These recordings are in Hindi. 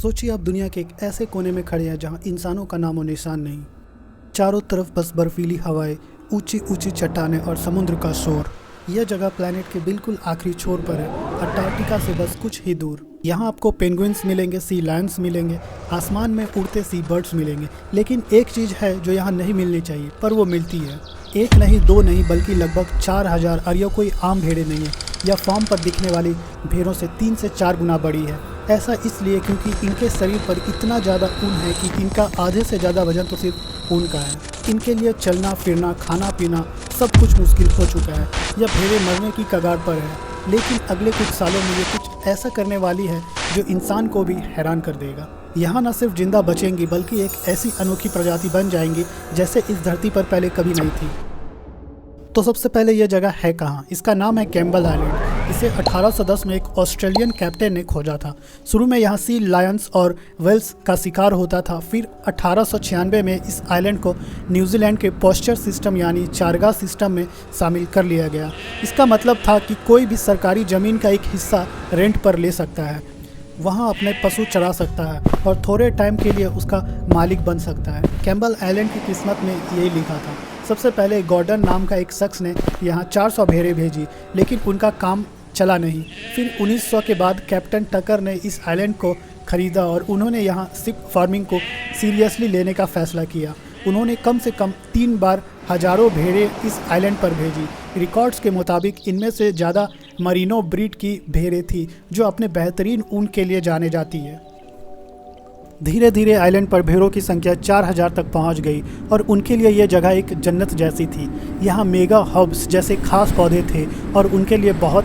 सोचिए आप दुनिया के एक ऐसे कोने में खड़े हैं जहां इंसानों का नामो निशान नहीं। चारों तरफ बस बर्फीली हवाएं, ऊंची ऊंची चट्टानें और समुद्र का शोर। यह जगह प्लेनेट के बिल्कुल आखिरी छोर पर है, अंटार्कटिका से बस कुछ ही दूर। यहाँ आपको पेंगुइन्स मिलेंगे, सी लायंस मिलेंगे, आसमान में उड़ते सी बर्ड्स मिलेंगे। लेकिन एक चीज़ है जो यहाँ नहीं मिलनी चाहिए, पर वो मिलती है। एक नहीं, दो नहीं, बल्कि लगभग 4000। और यह कोई आम भेड़ें नहीं है। यह फार्म पर दिखने वाली भेड़ों से 3 से 4 गुना बड़ी है। ऐसा इसलिए क्योंकि इनके शरीर पर इतना ज़्यादा ऊन है कि इनका आधे से ज़्यादा वजन तो सिर्फ ऊन का है। इनके लिए चलना फिरना, खाना पीना सब कुछ मुश्किल हो चुका है। यह भेड़ें मरने की कगार पर है, लेकिन अगले कुछ सालों में ये कुछ ऐसा करने वाली है जो इंसान को भी हैरान कर देगा। यहाँ न सिर्फ जिंदा बचेंगी, बल्कि एक ऐसी अनोखी प्रजाति बन जाएंगी जैसे इस धरती पर पहले कभी नहीं थी। तो सबसे पहले यह जगह है कहाँ? इसका नाम है कैम्बल आइलैंड। इसे 1810 में एक ऑस्ट्रेलियन कैप्टन ने खोजा था। शुरू में यहाँ सी लायंस और वेल्स का शिकार होता था। फिर 1896 में इस आइलैंड को न्यूजीलैंड के पॉस्चर सिस्टम यानी चारगाह सिस्टम में शामिल कर लिया गया। इसका मतलब था कि कोई भी सरकारी ज़मीन का एक हिस्सा रेंट पर ले सकता है, वहाँ अपने पशु चरा सकता है और थोड़े टाइम के लिए उसका मालिक बन सकता है। कैम्बल आइलैंड की किस्मत में यही लिखा था। सबसे पहले गॉर्डन नाम का एक शख्स ने यहाँ 400 भेड़ें भेजी, लेकिन उनका काम चला नहीं। फिर 1900 के बाद कैप्टन टकर ने इस आइलैंड को खरीदा और उन्होंने यहाँ शिप फार्मिंग को सीरियसली लेने का फैसला किया। उन्होंने कम से कम 3 बार हजारों भेड़ें इस आइलैंड पर भेजी। रिकॉर्ड्स के मुताबिक इनमें से ज़्यादा मरीनो ब्रीड की भेड़ें थी जो अपने बेहतरीन ऊन के लिए जाने जाती है। धीरे धीरे आइलैंड पर भेड़ों की संख्या 4000 तक पहुंच गई और उनके लिए यह जगह एक जन्नत जैसी थी। यहाँ मेगा हर्ब्स जैसे खास पौधे थे और उनके लिए बहुत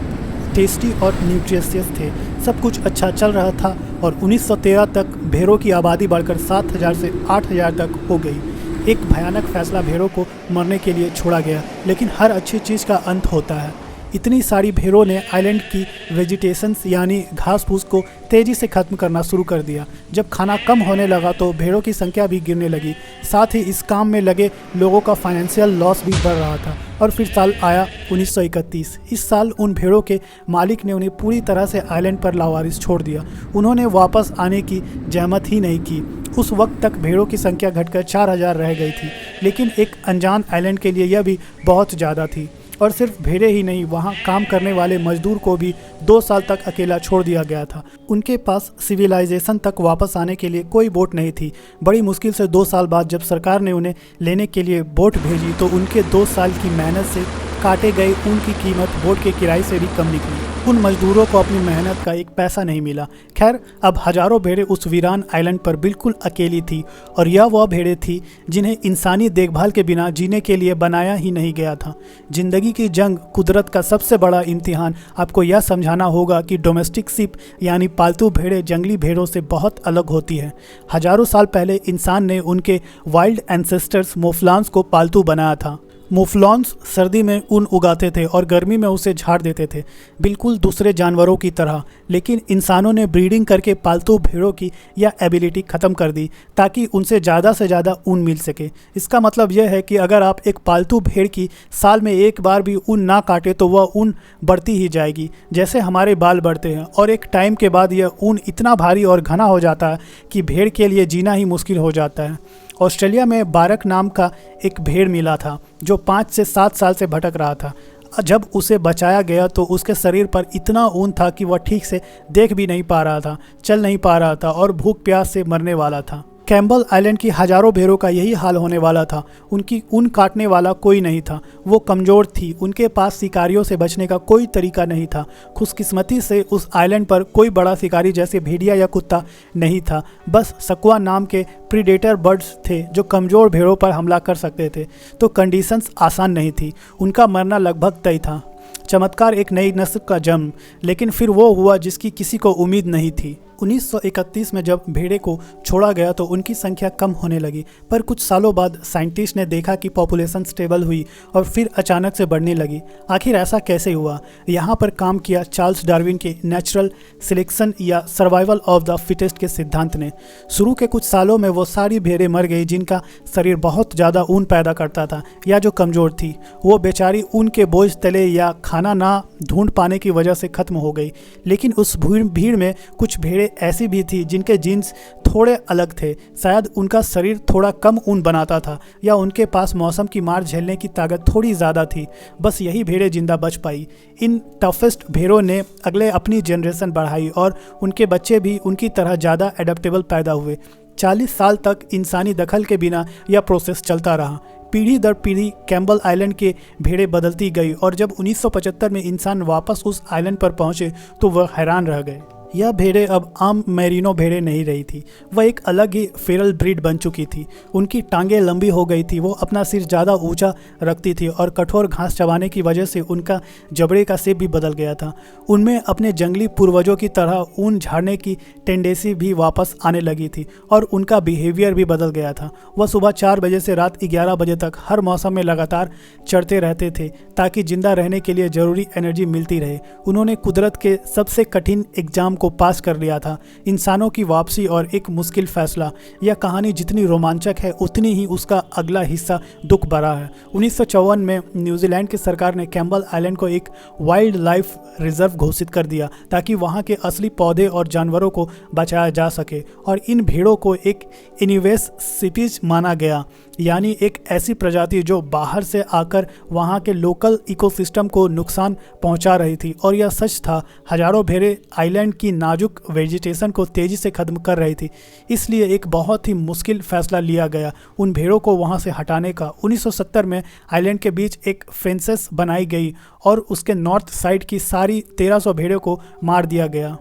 टेस्टी और न्यूट्रिशियस थे। सब कुछ अच्छा चल रहा था और 1913 तक भेड़ों की आबादी बढ़कर 7000 से 8000 तक हो गई। एक भयानक फैसला भेड़ों को मरने के लिए छोड़ा गया, लेकिन हर अच्छी चीज़ का अंत होता है। इतनी सारी भेड़ों ने आइलैंड की वेजिटेशंस यानी घास फूस को तेज़ी से ख़त्म करना शुरू कर दिया। जब खाना कम होने लगा तो भेड़ों की संख्या भी गिरने लगी। साथ ही इस काम में लगे लोगों का फाइनेंशियल लॉस भी बढ़ रहा था। और फिर साल आया 1931। इस साल उन भेड़ों के मालिक ने उन्हें पूरी तरह से आइलैंड पर लावारिस छोड़ दिया। उन्होंने वापस आने की जहमत ही नहीं की। उस वक्त तक भेड़ों की संख्या घटकर 4000 रह गई थी, लेकिन एक अनजान आइलैंड के लिए यह भी बहुत ज़्यादा थी। और सिर्फ भेड़ें ही नहीं, वहाँ काम करने वाले मजदूर को भी 2 साल तक अकेला छोड़ दिया गया था। उनके पास सिविलाइजेशन तक वापस आने के लिए कोई बोट नहीं थी। बड़ी मुश्किल से 2 साल बाद जब सरकार ने उन्हें लेने के लिए बोट भेजी तो उनके 2 साल की मेहनत से काटे गए ऊन की कीमत बोट के किराए से भी कम निकली। उन मजदूरों को अपनी मेहनत का एक पैसा नहीं मिला। खैर, अब हजारों भेड़ें उस वीरान आइलैंड पर बिल्कुल अकेली थी और यह वह भेड़ें थी जिन्हें इंसानी देखभाल के बिना जीने के लिए बनाया ही नहीं गया था। जिंदगी की जंग, कुदरत का सबसे बड़ा इम्तिहान आपको यह समझाना होगा कि डोमेस्टिक शिप यानी पालतू भेड़ें जंगली भेड़ों से बहुत अलग होती है। हजारों साल पहले इंसान ने उनके वाइल्ड एंसेस्टर्स मोफलांस को पालतू बनाया था। मोफलॉन्स सर्दी में ऊन उगाते थे और गर्मी में उसे झाड़ देते थे, बिल्कुल दूसरे जानवरों की तरह। लेकिन इंसानों ने ब्रीडिंग करके पालतू भेड़ों की यह एबिलिटी ख़त्म कर दी ताकि उनसे ज़्यादा से ज़्यादा ऊन मिल सके। इसका मतलब यह है कि अगर आप एक पालतू भेड़ की साल में एक बार भी ऊन ना काटे तो वह ऊन बढ़ती ही जाएगी, जैसे हमारे बाल बढ़ते हैं। और एक टाइम के बाद यह ऊन इतना भारी और घना हो जाता है कि भेड़ के लिए जीना ही मुश्किल हो जाता है। ऑस्ट्रेलिया में बारक नाम का एक भेड़ मिला था जो 5 से 7 साल से भटक रहा था। जब उसे बचाया गया तो उसके शरीर पर इतना ऊन था कि वह ठीक से देख भी नहीं पा रहा था, चल नहीं पा रहा था और भूख प्यास से मरने वाला था। कैम्बल आइलैंड की हजारों भेड़ों का यही हाल होने वाला था। उनकी ऊन काटने वाला कोई नहीं था। वो कमज़ोर थी। उनके पास शिकारियों से बचने का कोई तरीका नहीं था। खुशकिस्मती से उस आइलैंड पर कोई बड़ा शिकारी जैसे भेड़िया या कुत्ता नहीं था। बस सक्वा नाम के प्रीडेटर बर्ड्स थे जो कमज़ोर भेड़ों पर हमला कर सकते थे। तो कंडीशंस आसान नहीं थी। उनका मरना लगभग तय था। चमत्कार, एक नई नस्ल का जन्म। लेकिन फिर वो हुआ जिसकी किसी को उम्मीद नहीं थी। 1931 में जब भेड़े को छोड़ा गया तो उनकी संख्या कम होने लगी, पर कुछ सालों बाद साइंटिस्ट ने देखा कि पॉपुलेशन स्टेबल हुई और फिर अचानक से बढ़ने लगी। आखिर ऐसा कैसे हुआ? यहाँ पर काम किया चार्ल्स डार्विन के नेचुरल सिलेक्शन या सर्वाइवल ऑफ द फिटेस्ट के सिद्धांत ने। शुरू के कुछ सालों में वो सारी भेड़ें मर गई जिनका शरीर बहुत ज़्यादा ऊन पैदा करता था या जो कमज़ोर थी। वो बेचारी ऊन के बोझ तले या खाना ना ढूंढ पाने की वजह से ख़त्म हो गई। लेकिन उस भीड़ में कुछ भेड़ें भेड़ें ऐसी भी थी जिनके जीन्स थोड़े अलग थे। शायद उनका शरीर थोड़ा कम ऊन बनाता था या उनके पास मौसम की मार झेलने की ताकत थोड़ी ज़्यादा थी। बस यही भेड़ें जिंदा बच पाई। इन टफेस्ट भेड़ों ने अगले अपनी जनरेशन बढ़ाई और उनके बच्चे भी उनकी तरह ज़्यादा एडेप्टेबल पैदा हुए। 40 साल तक इंसानी दखल के बिना यह प्रोसेस चलता रहा। पीढ़ी दर पीढ़ी कैम्बल आइलैंड के भेड़ें बदलती गई और जब 1975 में इंसान वापस उस आइलैंड पर पहुंचे तो वह हैरान रह गए। यह भेड़ें अब आम मेरिनो भेड़ें नहीं रही थी, वह एक अलग ही फेरल ब्रीड बन चुकी थी। उनकी टांगें लंबी हो गई थी, वो अपना सिर ज़्यादा ऊंचा रखती थी और कठोर घास चबाने की वजह से उनका जबड़े का शेप भी बदल गया था। उनमें अपने जंगली पूर्वजों की तरह ऊन झाड़ने की टेंडेंसी भी वापस आने लगी थी और उनका बिहेवियर भी बदल गया था। वह सुबह 4 बजे से रात 11 बजे तक हर मौसम में लगातार चढ़ते रहते थे ताकि जिंदा रहने के लिए ज़रूरी एनर्जी मिलती रहे। उन्होंने कुदरत के सबसे कठिन एग्जाम को पास कर लिया था, इंसानों की वापसी और एक मुश्किल फैसला। यह कहानी जितनी रोमांचक है उतनी ही उसका अगला हिस्सा दुख भरा है। 1954 में न्यूजीलैंड की सरकार ने कैम्बल आइलैंड को एक वाइल्ड लाइफ रिजर्व घोषित कर दिया ताकि वहां के असली पौधे और जानवरों को बचाया जा सके और इन भेड़ों को एक इनवेसिव स्पीशीज माना गया, यानी एक ऐसी प्रजाति जो बाहर से आकर वहां के लोकल इकोसिस्टम को नुकसान पहुंचा रही थी। और यह सच था, हजारों भेड़ें आइलैंड की नाजुक वेजिटेशन को तेजी से खत्म कर रही थी। इसलिए एक बहुत ही मुश्किल फैसला लिया गया उन भेड़ों को वहां से हटाने का। 1970 में आइलैंड के बीच एक फेंसेस बनाई गई और उसके नॉर्थ साइड की सारी 1300 भेड़ों को मार दिया गया।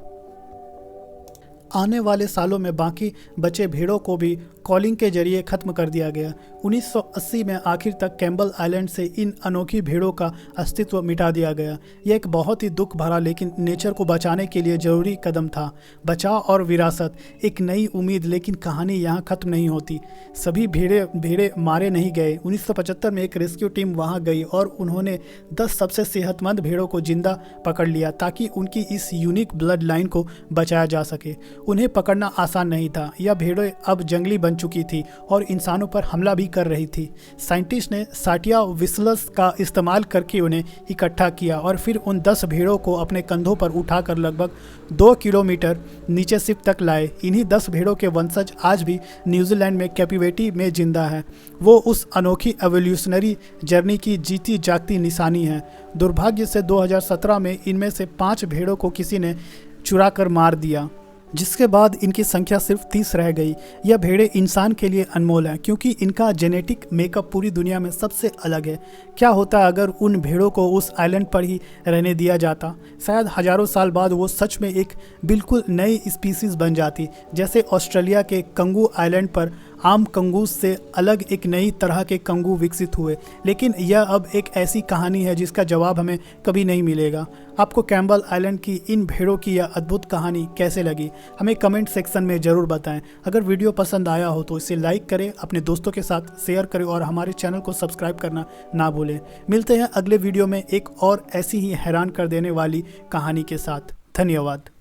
आने वाले सालों में बाकी बचे भेड़ों को भी कॉलिंग के जरिए ख़त्म कर दिया गया। 1980 में आखिर तक कैम्बल आइलैंड से इन अनोखी भेड़ों का अस्तित्व मिटा दिया गया। यह एक बहुत ही दुख भरा लेकिन नेचर को बचाने के लिए ज़रूरी कदम था। बचाव और विरासत, एक नई उम्मीद। लेकिन कहानी यहाँ ख़त्म नहीं होती। सभी भेड़े मारे नहीं गए। 1975 में एक रेस्क्यू टीम वहाँ गई और उन्होंने 10 सबसे सेहतमंद भेड़ों को जिंदा पकड़ लिया ताकि उनकी इस यूनिक ब्लड लाइन को बचाया जा सके। उन्हें पकड़ना आसान नहीं था। यह भेड़ें अब जंगली बन चुकी थी और इंसानों पर हमला भी कर रही थी। साइंटिस्ट ने साटिया विस्लस का इस्तेमाल करके उन्हें इकट्ठा किया और फिर उन 10 भेड़ों को अपने कंधों पर उठाकर लगभग 2 किलोमीटर नीचे शिप तक लाए। इन्हीं 10 भेड़ों के वंशज आज भी न्यूजीलैंड में कैपिविटी में जिंदा है। वो उस अनोखी एवोल्यूशनरी जर्नी की जीती जागती निशानी है। दुर्भाग्य से 2017 में इनमें से 5 भेड़ों को किसी ने चुरा कर मार दिया, जिसके बाद इनकी संख्या सिर्फ 30 रह गई। यह भेड़ें इंसान के लिए अनमोल हैं क्योंकि इनका जेनेटिक मेकअप पूरी दुनिया में सबसे अलग है। क्या होता अगर उन भेड़ों को उस आइलैंड पर ही रहने दिया जाता? शायद हजारों साल बाद वो सच में एक बिल्कुल नई स्पीसीज बन जाती। जैसे ऑस्ट्रेलिया के कंगू आइलैंड पर आम कंगूस से अलग एक नई तरह के कंगू विकसित हुए। लेकिन यह अब एक ऐसी कहानी है जिसका जवाब हमें कभी नहीं मिलेगा। आपको कैम्बल आइलैंड की इन भेड़ों की यह अद्भुत कहानी कैसे लगी, हमें कमेंट सेक्शन में ज़रूर बताएं। अगर वीडियो पसंद आया हो तो इसे लाइक करें, अपने दोस्तों के साथ शेयर करें और हमारे चैनल को सब्सक्राइब करना ना भूलें। मिलते हैं अगले वीडियो में एक और ऐसी ही हैरान कर देने वाली कहानी के साथ। धन्यवाद।